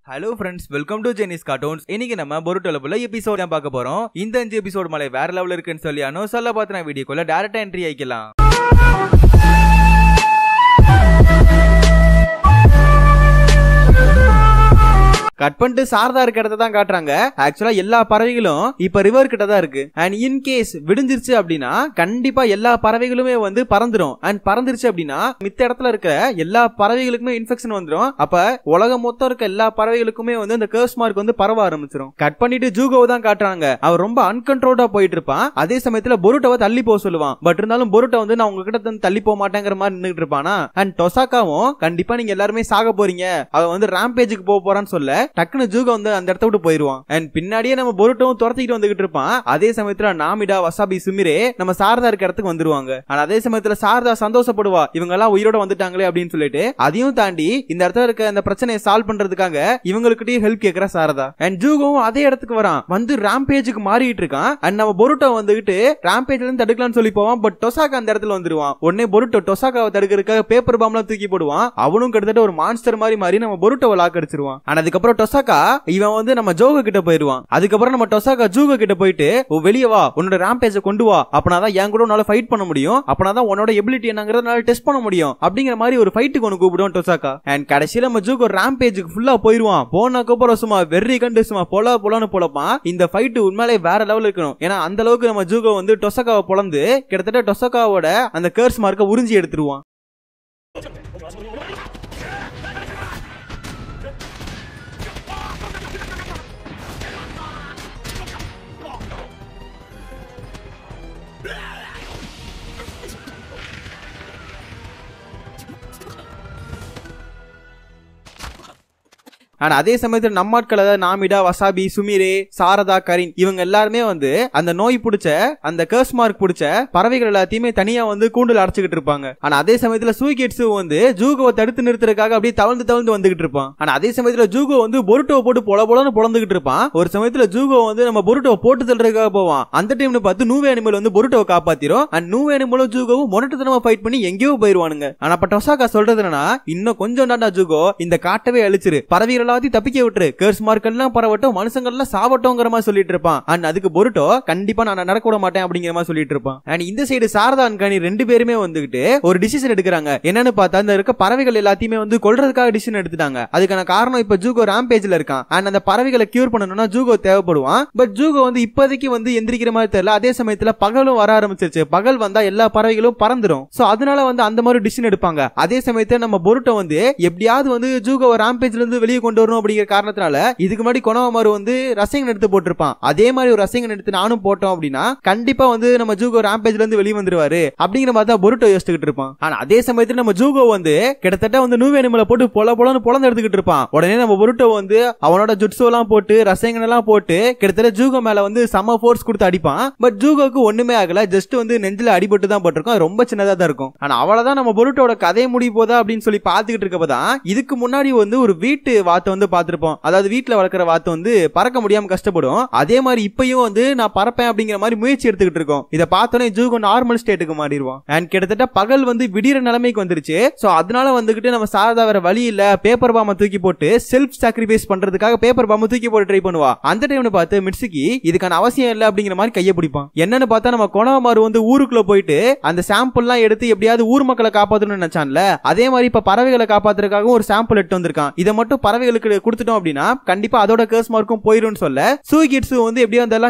Hello friends, welcome to ஜெனிஸ் cartoons. இன்னைக்கு நம்ம பொருட்டோல எபிசோட் தான் பார்க்க போறோம். இந்த 5 எபிசோட் மேலே வேற லெவல் இருக்குன்னு சொல்லி சொல்ல பார்த்து வீடியோக்குள்ள டைரக்டா என்ட்ரி ஆயிக்கலாம். கட் பண்ணிட்டு சாரதா இருக்க இடத்த தான் காட்டுறாங்க. ஆக்சுவலா எல்லா பறவைகளும் இப்ப ரிவர் கிட்ட தான் இருக்கு. அண்ட் இன் கேஸ் விடிஞ்சிருச்சு அப்படின்னா கண்டிப்பா எல்லா பறவைகளுமே வந்து பறந்துரும். அண்ட் பறந்துருச்சு அப்படின்னா மித்த இடத்துல இருக்க எல்லா பறவைகளுக்குமே இன்ஃபெக்ஷன் வந்துடும். அப்ப உலகம் மொத்தம் இருக்க எல்லா பறவைகளுக்குமே வந்து இந்த கர்ஸ் மார்க் வந்து பரவ ஆரம்பிச்சிடும். கட் பண்ணிட்டு ஜூகோவை தான் காட்டுறாங்க. அவர் ரொம்ப அன்கண்ட்ரோலா போயிட்டு இருப்பான். அதே சமயத்துல பொருட்டோவை தள்ளி போக சொல்லுவான். பட் இருந்தாலும் பொருட்டோ வந்து நான் உங்ககிட்ட தள்ளி போக மாட்டேங்கிற மாதிரி நின்றுட்டு இருப்பானா. அண்ட் டொசாக்காவும் கண்டிப்பா நீங்க எல்லாருமே சாக போறீங்க, அவன் வந்து ராம்பேஜுக்கு போக போறான்னு சொல்ல டக்குனு ஜூகோ வந்து அந்த இடத்த விட்டு போயிருவான். அண்ட் பின்னாடியே நம்ம பொருட்டோவும் துரத்திட்டு வந்துகிட்டு இருப்பான். அதே சமயத்துல நாமிடா, வசாபி, சுமிரே நம்ம சாரதா இருக்க இடத்துக்கு வந்துருவாங்க. ஆனா அதே சமயத்துல சாரதா சந்தோஷப்படுவா, இவங்க எல்லாம் உயிரோட வந்துட்டாங்களே அப்படின்னு சொல்லிட்டு. அதையும் தாண்டி இந்த இடத்துல இருக்க அந்த பிரச்சனையை சால்வ் பண்றதுக்காக இவங்களுக்கிட்டே ஹெல்ப் கேட்கிற சாரதா. அண்ட் ஜூகோவும் அதே இடத்துக்கு வரான், வந்து ராம்பேஜுக்கு மாறிட்டு இருக்கான். அண்ட் நம்ம பொருட்டோ வந்துகிட்டு ராம்பேஜ்ல இருந்து தடுக்கலாம்னு சொல்லி போவான். பட் டொசாக்கா அந்த இடத்துல வந்துருவான். உடனே பொருட்டோ டொசாக்காவை தடுக்கிறதுக்காக பேப்பர் பாம்லாம் தூக்கி போடுவான். அவனும் கிட்டத்தட்ட ஒரு மான்ஸ்டர் மாதிரி நம்ம பொருட்டோவை லாக் அடிச்சிருவான். ஆனா அதுக்கப்புறம் டொசாக்கா இவன் வந்து நம்ம ஜோகோ கிட்ட போயிருவான். அதுக்கப்புறம் நம்ம டொசாக்கா ஜூகோ கிட்ட போயிட்டு வெளியே வா, உன்னோட ராம்பேஜை கொண்டு வா, அப்பனாதான் என் கூட உன்னால ஃபைட் பண்ண முடியும், அப்பனாதான் உன்னோட எபிலிட்டி என்னங்கறத டெஸ்ட் பண்ண முடியும் அப்படிங்கிற மாதிரி ஒரு ஃபைட்டுக்கு ஒன்னு கூப்பிடுவோம் டொசாக்கா. அண்ட் கடைசியில நம்ம ஜூகோ ராம்பேஜுக்கு ஃபுல்லா போயிருவான். போனதுக்கப்புறம் சும்மா வெறி கண்டு சும்மா பொலன்னு பொழப்பான். இந்த ஃபைட் உண்மையிலே வேற லெவல் இருக்கணும். ஏன்னா அந்த அளவுக்கு நம்ம ஜூகோ வந்து டொசாக்காவை பொழந்து கிட்டத்தட்ட டொசாக்காவோட அந்த கர்ஸ் மார்க்கை உறிஞ்சி எடுத்துருவான். ஆனா அதே சமயத்துல நம்ம ஆட்கள் நாமிடா, வசாபி, சுமிரே, சாரதா, கரின் இவங்க எல்லாருமே வந்து அந்த நோய் பிடிச்ச அந்த கர்ஸ் மார்க் பிடிச்ச பறவைகள் எல்லாத்தையுமே தனியா வந்து கூண்டுல அடைச்சுக்கிட்டு இருப்பாங்க. ஆனா அதே சமயத்துல சூகேட்ஸு வந்து ஜூகோவை தடுத்து நிறுத்துறதுக்காக அப்படியே தவழ்ந்து வந்துகிட்டு இருப்பான். ஆனா அதே சமயத்துல ஜூகோ வந்து பொருட்டோவை போட்டு பொலன்னு பொழந்துகிட்டு இருப்பான். ஒரு சமயத்துல ஜூகோ வந்து நம்ம பொருட்டோவை போட்டு தள்ளுறதுக்காக போவான். அந்த டைம்ல பார்த்து நூவே அனிமல் வந்து பொருட்டோவை காப்பாத்திரும். அண்ட் நூவே அனிமலும் ஜூகோவும் மொனட்டுத்தனமா ஃபைட் பண்ணி எங்கேயோ போயிருவானுங்க. ஆனா அப்ப டொசாக்கா சொல்றது என்னன்னா, இன்னும் கொஞ்சம் தாண்டா ஜூகோ, இந்த காட்டவே அழிச்சிரு, பறவைகள் தப்பிக்க விட்டுரு, கர்ஸ் மார்க் எல்லாம் பரவட்டும், மனுஷங்க எல்லாம் சாவட்டோங்கிற மாதிரி சொல்லிட்டு இருப்பான். அண்ட் அதுக்கு பொருட்டோ கண்டிப்பா நான் நடக்க விட மாட்டேன் அப்படிங்கிற மாதிரி சொல்லிட்டு இருப்பான். அண்ட் இந்த சைடு சாரதா அண்ட் கனி ரெண்டு பேருமே வந்துகிட்டு ஒரு டிசிஷன் எடுக்கிறாங்க. என்னன்னு பார்த்தா அந்த இருக்க பறவைகள் எல்லாத்தையுமே வந்து கொல்றதுக்காக டிசிஷன் எடுத்துட்டாங்க. அதுக்கான காரணம் இப்ப ஜூகோ ராம்பேஜ்ல இருக்கான். அண்ட் அந்த பறவைகளை கியூர் பண்ணணும்னா ஜூகோ தேவைப்படுவான். பட் ஜூகோ வந்து இப்போதைக்கு வந்து எந்திரிக்கிற மாதிரி தெரியல. அதே சமயத்துல பகலும் வர ஆரம்பிச்சிருச்சு. பகல் வந்தா எல்லா பறவைகளும் பறந்துடும். சோ அதனால வந்து அந்த மாதிரி டிசிஷன் எடுப்பாங்க. அதே சமயத்துல நம்ம பொருட்டோ வந்து எப்படியாவது வந்து ஜூகோ ராம்பேஜ்ல இருந்து வெளியே கொண்டு வரணும் அப்படிங்கிற காரணத்தினால இதுக்கு முன்னாடி கொனோமாரு வந்து ரசைங்கன் எடுத்து போட்டிருப்பான். அதே மாதிரி ஒரு ரசைங்கன் எடுத்து நானும் போட்டோம் அப்படின்னா கண்டிப்பா வந்து நம்ம ஜூகோ ராம்பேஜ்ல இருந்து வெளியே வந்துருவாரு அப்படிங்கிற மாதிரி தான் பொருட்டோ யோசிச்சுக்கிட்டு இருப்பான். ஆனா அதே சமயத்துல நம்ம ஜூகோ வந்து கிட்டத்தட்ட வந்து நூவே அனிமலை போட்டு பொலன்னு எடுத்துக்கிட்டு இருப்பான். உடனே நம்ம பொருட்டோ வந்து அவனோட ஜுட்சு எல்லாம் போட்டு ரசைங்கன் எல்லாம் போட்டு கிட்டத்தட்ட ஜூகோ மேல வந்து சம ஃபோர்ஸ் கொடுத்து அடிப்பான். பட் ஜூகோக்கு ஒண்ணுமே ஆகல, ஜஸ்ட் வந்து நெஞ்சில அடிபட்டு தான் போட்டிருக்கும். ரொம்ப சின்னதா தான் இருக்கும். ஆனா அவ்வளவுதான் நம்ம பொருட்டோட கதையை முடிய போதா அப்படின்னு சொல்லி பாத்துக்கிட்டு இருக்கப்பதான் இதுக்கு முன்னாடி வந்து ஒரு வீட்டு வாத்தை வந்து பார்த்திருப்போம். அதாவது வீட்டுல வளர்க்கிற வாத்து வந்து பறக்க முடியாம கஷ்டப்படும். அதே மாதிரி இப்பயும் வந்து நான் பறப்பேன் அப்படிங்கிற மாதிரி முயற்சி எடுத்துக்கிட்டு இருக்கோம். இதை பார்த்தோன்னே ஜூகோ நார்மல் ஸ்டேட்டுக்கு மாறிடுவான். அண்ட் கிட்டத்தட்ட பகல் வந்து விடிற நிலைமைக்கு வந்துருச்சு. சோ அதனால வந்துகிட்டு நம்ம சாரதா வேற வழி இல்ல, பேப்பர் பாம்பை தூக்கி போட்டு செல்ஃப் சாக்ரிஃபைஸ் பண்றதுக்காக பேப்பர் பாம்பை தூக்கி போட்டு ட்ரை பண்ணுவா. அந்த டைம்ல பார்த்து மிட்சுகி இதுக்கான அவசியம் இல்ல அப்படிங்கிற மாதிரி கையை பிடிப்பான். என்னன்னு பார்த்தா நம்ம கொனோமாரு வந்து ஊருக்குள்ள போயிட்டு அந்த சாம்பிள் எல்லாம் எடுத்து எப்படியாவது ஊர் மக்களை காப்பாற்றணும்னு நினைச்சான்ல, அதே மாதிரி இப்ப பறவைகளை காப்பாத்துறதுக்காக ஒரு சாம்பிள் எடுத்து வந்திருக்கான். இதை மட்டும் பறவைகளுக்கு கொடுத்துட்டோம் அப்படின்னா கண்டிப்பா அதோட கர்ஸ் மார்க்கும் போயிடும் சொல்ல சூகிட்ஸு வந்து எப்படியோ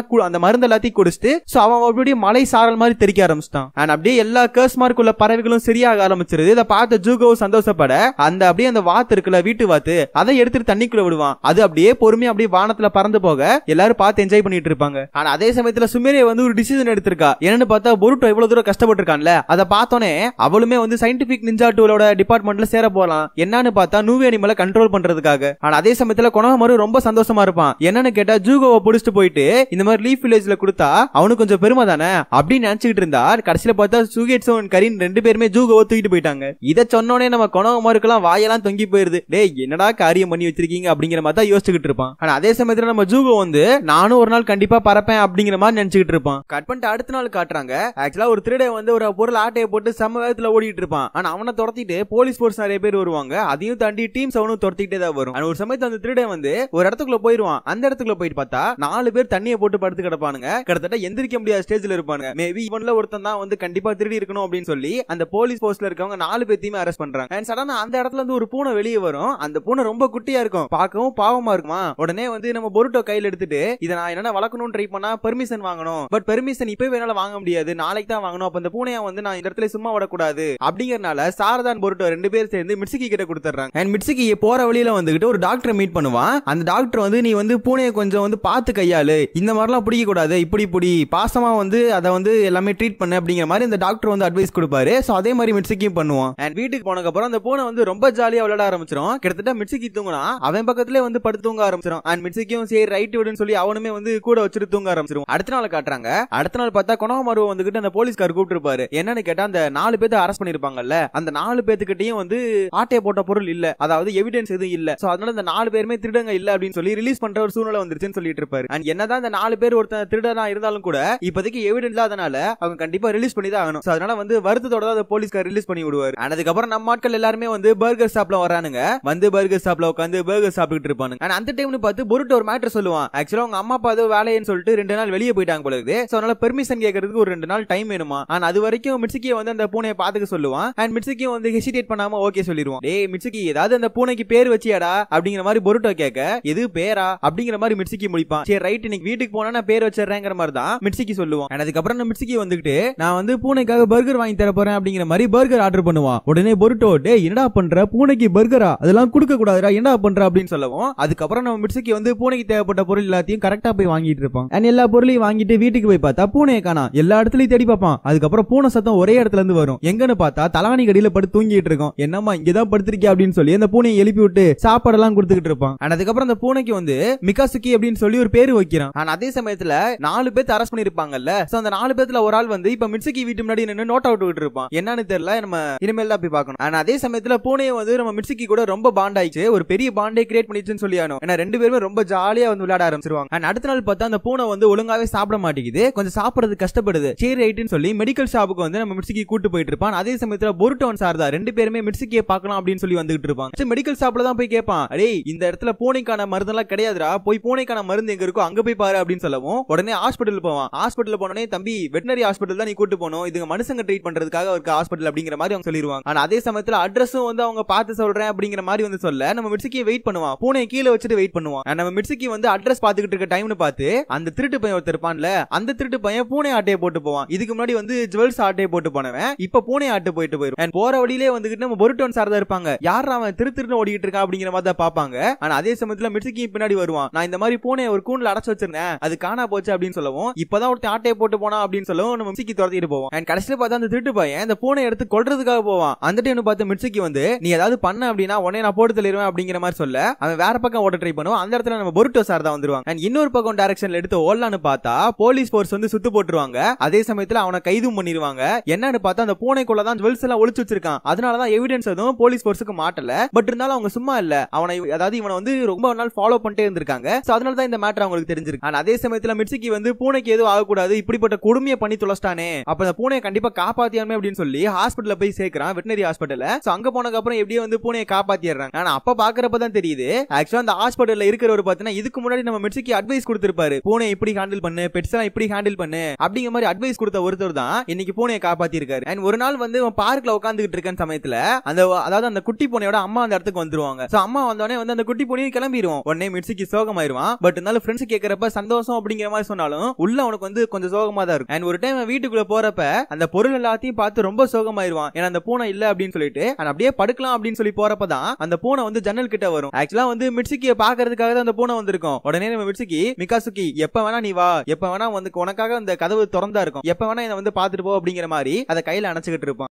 அந்த மருந்து எல்லாத்தையும் குடிச்சிட்டு சோ அவன் அப்படியே மலை சாரல் மாதிரி தெரிக்க ஆரம்பிச்சிட்டான். அண்ட் அப்படியே எல்லா கர்ஸ் மார்க் உள்ள பறவைகளும் சரியாக ஆரம்பிச்சிருது. இதை பார்த்த ஜூகோ சந்தோஷப்பட அந்த அப்படியே அந்த வாத்து இருக்குல்ல, வீட்டு வாத்து, அதை எடுத்துட்டு தண்ணிக்குள்ள விடுவான். அது அப்படியே பொறுமையா அப்படியே வானத்துல பறந்து போக எல்லாரும் பார்த்து என்ஜாய் பண்ணிட்டு இருப்பாங்க. ஆனா அதே சமயத்துல சுமிரே வந்து ஒரு டிசிஷன் எடுத்திருக்கா. என்னன்னு பார்த்தா பொருட்டோ இவ்வளவு தூரம் கஷ்டப்பட்டு இருக்கான்ல, அதை பார்த்தோன்னே அவளுமே வந்து சயின்டிபிக் நிஞ்சா டூலோட டிபார்ட்மெண்ட்ல சேர போலாம். என்னன்னு பார்த்தா நூவே அனிமலை கண்ட்ரோல் பண்றதுக்காக. ஆனா அதே சமயத்துல கொனோமாரு ரொம்ப சந்தோஷமா இருப்பான். என்னன்னு கேட்டா ஜூகோவை புடிச்சிட்டு போயிட்டு இந்த மாதிரி லீஃப் வில்லேஜ்ல கொடுத்தா அவனுக்கு கொஞ்சம் பெருமை தானே அப்படின்னு நினைச்சுக்கிட்டு இருந்தா கடைசியில பார்த்தா சூகேட்ஸோ அண்ட் கரின் ரெண்டு பேருமே ஜூகோவை தூக்கிட்டு போயிட்டாங்க. இதை சொன்னோனே நம்ம கொனோமாருக்கெல்லாம் வாயெல்லாம் தொங்கி போயிருது. டேய் என்னடா காரியம் பண்ணி வச்சிருக்கீங்க அப்படிங்கிற மாதிரி தான் யோசிச்சுக்கிட்டு இருப்பான். ஆனா அதே சமயத்துல நம்ம ஜூகோ வந்து நானும் ஒரு நாள் கண்டிப்பா பறப்பேன் அப்படிங்கிற மாதிரி நினைச்சுக்கிட்டு இருப்பான். கட் பண்ணிட்டு அடுத்த நாள் காட்டுறாங்க. ஆக்சுவலா ஒரு திருடன் வந்து ஒரு பொருள் ஆட்டையை போட்டு சம வேகத்துல ஓடிட்டு இருப்பான். ஆனா அவனை துரத்திட்டு போலீஸ் ஃபோர்ஸ் நிறைய பேர் வருவாங்க. அதையும் தாண்டி டீம்ஸ் அவனும் துரத்திட்டே தான் வரும். ஒரு சமயத்துல அந்த திருடன் வந்து ஒரு இடத்துக்குள்ள போயிருவான். அந்த இடத்துக்குள்ள போயிட்டு பார்த்தா 4 பேர் தண்ணியை போட்டு படுத்து கிடப்பானுங்க. கிட்டத்தட்ட எந்திரிக்க முடியாத ஸ்டேஜ்ல இருப்பானுங்க. மேபி இவன்ல ஒருத்தன் தான் வந்து கண்டிப்பா திருடி இருக்கணும் அப்படின்னு சொல்லி அந்த போலீஸ் போஸ்ட்ல இருக்கவங்க 4 பேத்தையுமே அரெஸ்ட் பண்றாங்க. அண்ட் சடனா அந்த இடத்துல இருந்து ஒரு பூனை வெளியே வரும். அந்த பூனை ரொம்ப குட்டியா இருக்கும், பார்க்கவும் பாவமா இருக்குமா. உடனே வந்து நம்ம பொருட்டோ கையில எடுத்துட்டு இதை நான் என்ன வளர்க்கணும்னு ட்ரை பண்ணா பெர்மிஷன் வாங்கணும். பட் பெர்மிஷன் இப்பவே என்னால வாங்க முடியாது, நாளைக்கு தான் வாங்கணும். அப்ப அந்த பூனையா வந்து நான் இந்த இடத்துல சும்மா விடக்கூடாது அப்படிங்கறனால சாரதான் பொருட்டோ 2 பேர் சேர்ந்து மிட்சுகி கிட்ட கொடுத்துறாங்க. அண்ட் மிட்சுகி போற வழியில வந்துகிட்டு ஒரு டாக்டரை மீட் பண்ணுவான். அந்த டாக்டர் வந்து நீ வந்து பூனையை கொஞ்சம் வந்து பார்த்து கையாளு, இந்த மாதிரிலாம் பிடிக்க கூடாது, இப்படி பாசமா வந்து அதை வந்து எல்லாமே ட்ரீட் பண்ணு அப்படிங்கிற மாதிரி இந்த டாக்டர் வந்து அட்வைஸ் கொடுப்பாரு. சோ அதே மாதிரி மிட்சுகியும் பண்ணுவான். அண்ட் வீட்டுக்கு போனதுக்கு அப்புறம் அந்த பூனை வந்து ரொம்ப ஜாலியா விளையாட ஆரம்பிச்சிரும். கிட்டத்தட்ட மிட்சுகி தூங்கினா அவன் பக்கத்திலே வந்து படுத்து தூங்க ஆரம்பிச்சிரும். அண்ட் மிட்சுகியும் சரி ரைட் விடுன்னு சொல்லி அவனுமே வந்து கூட வச்சுட்டு தூங்க ஆரம்பிச்சிரும். அடுத்த நாள் காட்டுறாங்க. அடுத்த நாள் பார்த்தா கொனோமாரு வந்துகிட்டு அந்த போலீஸ்கார் கூப்பிட்டு இருப்பாரு. என்னன்னு கேட்டா அந்த 4 பேத்தை அரெஸ்ட் பண்ணிருப்பாங்கல்ல, அந்த 4 பேத்துக்கிட்டையும் வந்து ஆட்டைய போட்ட பொருள் இல்ல, அதாவது எவிடன்ஸ் எதுவும் இல்ல. சோ அதனால இந்த 4 பேருமே திருடங்க இல்ல அப்படின்னு சொல்லி ரிலீஸ் பண்ற ஒரு சூழ்நிலை வந்துருச்சுன்னு சொல்லிட்டு இருப்பாரு. அண்ட் என்னதான் இந்த 4 பேர் ஒருத்தன் திருடனா இருந்தாலும் கூட இப்போதைக்கு எவிடன்ஸ் இல்லாதனால அவங்க கண்டிப்பா ரிலீஸ் பண்ணி தான் ஆகணும். அதனால வந்து வருத்தத்தோட தான் போலீஸ்கார் ரிலீஸ் பண்ணி விடுவார். அதுக்கப்புறம் நம்ம ஆட்கள் எல்லாருமே வந்து பர்கர் ஷாப்ல வரானுங்க. வந்து பர்கர் ஷாப்ல உட்காந்து பர்கர் சாப்பிட்டு இருப்பானுங்க. அந்த டைம்ல பார்த்து பொருட்டு ஒரு மேட்டர் சொல்லுவான். ஆக்சுவலா அவங்க அம்மா அப்பா ஏதோ வேலைன்னு சொல்லிட்டு 2 நாள் வெளியே போயிட்டாங்க போல இருக்கு. சோ அதனால பெர்மிஷன் கேட்கறதுக்கு ஒரு 2 நாள் டைம் வேணுமா. ஆனா அது வரைக்கும் மிட்சுகியை வந்து அந்த பூனையை பாத்துக்க சொல்லுவான். அண்ட் மிட்சுகியும் வந்து ஹெசிடேட் பண்ணாம ஓகே சொல்லிடுவான். டேய் மிட்சுகி, ஏதாவது அந்த பூனைக்கு பேர் வச்சியாடா அப்படிங்கிற மாதிரி பொருட்டோ கேட்க, எது பேரா அப்படிங்கிற மாதிரி மிட்சுகி முடிப்பான். சரி ரைட், இன்னைக்கு வீட்டுக்கு போனா நான் பேர் வச்சிடுறேங்கிற மாதிரி தான் மிட்சுகி சொல்லுவான். அதுக்கப்புறம் மிட்சுகி வந்துட்டு நான் வந்து பூனைக்காக பர்கர் வாங்கி தர போறேன் அப்படிங்கிற மாதிரி பர்கர் ஆர்டர் பண்ணுவான். உடனே பொருட்டோ டேய் என்னடா பண்ற, பூனைக்கு பர்கரா, அதெல்லாம் கொடுக்க கூடாதுடா, என்னடா பண்ற அப்படின்னு சொல்லவும் அதுக்கப்புறம் நம்ம மிட்சுகி வந்து பூனைக்கு தேவைப்பட்ட பொருள் எல்லாத்தையும் கரெக்டா போய் வாங்கிட்டு இருப்பான். அண்ட் எல்லா பொருளையும் வாங்கிட்டு வீட்டுக்கு போய் பார்த்தா பூனையை காணோம். எல்லா இடத்துலயும் தேடி பார்ப்பான். அதுக்கப்புறம் பூனை சத்தம் ஒரே இடத்துல இருந்து வரும். எங்கன்னு பார்த்தா தலானி கடியில படுத்து தூங்கிட்டு இருக்கோம். என்னம்மா இங்கதான் படுத்திருக்கியா அப்படின்னு சொல்லி அந்த பூனையை எழுப்பி விட்டு சாப்பாடெல்லாம் கொடுத்துக்கிட்டு இருப்பான். அதுக்கப்புறம் அந்த பூனைக்கு வந்து மிகாசுகி அப்படின்னு சொல்லி ஒரு பேரு வைக்கிறான். ஆனா அதே சமயத்துல 4 பேர் அரெஸ்ட் பண்ணிருப்பாங்கல்ல. சோ அந்த 4 பேர்ல ஒரு ஆள் வந்து இப்ப மிட்சுகி வீட்டு முன்னாடி நின்னு நோட் அவுட் விட்டு இருப்பான். என்னன்னு தெரியல, நம்ம இனிமேல் தான் போய் பார்க்கணும். ஆனா அதே சமயத்துல பூனையை வந்து நம்ம மிட்சுகி கூட ரொம்ப பாண்ட் ஆயிடுச்சு, ஒரு பெரிய பாண்டே கிரியேட் பண்ணிச்சுன்னு சொல்லியானோம். ஏன்னா 2 பேருமே ரொம்ப ஜாலியா வந்து விளையாட ஆரம்பிச்சிருவாங்க. அண்ட் அடுத்த நாள் பார்த்தா அந்த பூனை வந்து ஒழுங்காவே சாப்பிட மாட்டேங்குது, கொஞ்சம் சாப்பிடுறது கஷ்டப்படுது. சரி ரைட்னு சொல்லி மெடிக்கல் ஷாப்புக்கு வந்து நம்ம மிட்சுகி கூட்டு போயிட்டு இருப்பான். அதே சமயத்துல பொருட்டோன் சார்தா 2 பேருமே மிட்சுகியை பார்க்கலாம் அப்படின்னு சொல்லி வந்துகிட்டு இருப்பாங்க. மெடிக்கல் ஷாப்ல தான் போய் கேட்பான், அடே இந்த இடத்துல பூனைக்கான மருந்தெல்லாம் கிடையாதுடா, போய் பூனைக்கான மருந்து எங்க இருக்கோ அங்க போய் பாரு அப்படின்னு சொல்லவும் உடனே ஹாஸ்பிட்டல் போவான். ஹாஸ்பிட்டல் போனோடனே தம்பி வெட்டனரி ஹாஸ்பிட்டல் தான் நீ கூட்டு போகணும், இதுங்க மனுஷங்க ட்ரீட் பண்றதுக்காக ஒரு ஹாஸ்பிட்டல் அப்படிங்கிற மாதிரி அவங்க சொல்லிடுவாங்க. ஆனா அதே சமயத்துல அட்ரஸும் வந்து அவங்க பார்த்து சொல்றேன் அப்படிங்கிற மாதிரி வந்து சொல்ல நம்ம மிட்சுகியை வெயிட் பண்ணுவான். பூனையை கீழே வச்சுட்டு வெயிட் பண்ணுவான். நம்ம மிட்சுகி வந்து அட்ரஸ் பாத்துக்கிட்டு இருக்க டைம்னு பார்த்து அந்த திருட்டு பையன் ஒருத்தர் இருப்பான்ல, அந்த திருட்டு பையன் பூனை ஆட்டையை போட்டு போவான். இதுக்கு முன்னாடி வந்து ஜுவல்ஸ் ஆட்டையை போட்டு போனவன் இப்ப பூனை ஆட்டு போயிட்டு போயிடும். போற வழியிலே வந்துகிட்டு நம்ம பொருட்டோன் சார் தான் இருப்பாங்க. யார் அவன் திருன்னு ஓடிட்டு இருக்கான் அப்படிங்கிற மாதிரி தான் பாப்பாங்க. ஆனா அதே சமயத்துல மிட்சுகி பின்னாடி வருவான். நான் இந்த மாதிரி பூனையை ஒரு கூண்டுல அடைச்சு வச்சிருந்தேன், அது காணா போச்சு அப்படின்னு சொல்லவும் இப்பதான் ஒருத்தன் ஆட்டையை போட்டு போனா அப்படின்னு சொல்லவும் நம்ம மிட்சுகி துரத்திட்டு போவோம். அண்ட் கடைசியில பார்த்தா அந்த திருட்டு பையன் அந்த பூனை எடுத்து கொல்றதுக்காக போவான். அந்த டைம் பார்த்து மிட்சுகி வந்து நீ ஏதாவது பண்ண அப்படின்னா உடனே நான் போட்டு தள்ளிடுவேன் அப்படிங்கிற மாதிரி சொல்ல அவன் வேற பக்கம் ஓட ட்ரை பண்ணுவான். அந்த இடத்துல நம்ம பொருட்டோ சார் தான் வந்துருவாங்க. அண்ட் இன்னொரு பக்கம் டைரக்ஷன்ல எடுத்து ஓடலான்னு பார்த்தா போலீஸ் போர்ஸ் வந்து சுத்து போட்டுருவாங்க. அதே சமயத்துல அவனை கைதும் பண்ணிடுவாங்க. என்னன்னு பார்த்தா அந்த பூனைக்குள்ள தான் ஜுவல்ஸ் எல்லாம் ஒளிச்சு வச்சிருக்கான். அதனாலதான் எவிடன்ஸ் எதுவும் போலீஸ் போர்ஸுக்கு மாட்டல. பட் இருந்தாலும் அவங்க சும்மா இல்ல, அவனை அதாவது இவனை வந்து ரொம்ப நாள் ஃபாலோ பண்ணிட்டே இருந்திருக்காங்க. சோ அதனால தான் இந்த மேட்டர் அவங்களுக்கு தெரிஞ்சிருக்கு. ஆனா அதே சமயத்துல மிட்சுகி வந்து பூனைக்கு எதுவும் ஆகக்கூடாது, இப்படிப்பட்ட கொடுமையை பண்ணி தொலைச்சிட்டானே, அப்ப அந்த பூனையை கண்டிப்பா காப்பாத்தியாமே அப்படின்னு சொல்லி ஹாஸ்பிட்டல்ல போய் சேர்க்கிறான், வெட்டனரி ஹாஸ்பிட்டல்ல. சோ அங்க போனதுக்கு அப்புறம் எப்படியே வந்து பூனையை காப்பாத்திடுறாங்க. ஆனா அப்ப பாக்குறப்பதான் தெரியுது ஆக்சுவலா அந்த ஹாஸ்பிட்டல்ல இருக்கிறவர் பாத்தீங்கன்னா இதுக்கு முன்னாடி நம்ம மிட்சுகி அட்வைஸ் கொடுத்திருப்பாரு, பூனை இப்படி ஹேண்டில் பண்ணு, பெட்ஸ் எல்லாம் இப்படி ஹேண்டில் பண்ணு அப்படிங்கிற மாதிரி அட்வைஸ் கொடுத்த ஒருத்தர் தான் இன்னைக்கு பூனையை காப்பாத்தி இருக்காரு. அண்ட் ஒரு நாள் வந்து பார்க்ல உட்காந்துட்டு இருக்க சமயத்துல அந்த அதாவது அந்த குட்டி பூனையோட அம்மா அந்த இடத்துக்கு வந்துருவாங்க. சோ அம்மா வந்தோடனே வந்து அந்த குட்டி பூனையும் கிளம்பிடுவோம். உடனே மிட்சுகி சோகமாயிருவான். பட் இருந்தாலும் ஃப்ரெண்ட்ஸ் கேட்கறப்ப சந்தோஷம் அப்படிங்கிற மாதிரி சொன்னாலும் உள்ள அவனுக்கு வந்து கொஞ்சம் சோகமா தான் இருக்கும். அண்ட் ஒரு டைம் வீட்டுக்குள்ள போறப்ப அந்த பொருள் எல்லாத்தையும் பார்த்து ரொம்ப சோகமாயிருவான். ஏன்னா அந்த பூனை இல்ல அப்படின்னு சொல்லிட்டு அப்படியே படுக்கலாம் அப்படின்னு சொல்லி போறப்பதான் அந்த பூனை வந்து ஜன்னல் கிட்ட வரும். ஆக்சுவலா வந்து மிட்சுகியை பாக்குறதுக்காக தான் அந்த பூனை வந்திருக்கும். உடனே நம்ம மிட்சுகி மிகாசுகி எப்ப வேணா நீ வா, எப்ப வேணா வந்து உனக்காக அந்த கதவு திறந்தா இருக்கும், எப்ப வேணா இதை வந்து பாத்துட்டு போ அப்படிங்கிற மாதிரி அதை கையில அணைச்சுக்கிட்டு இருப்பான்.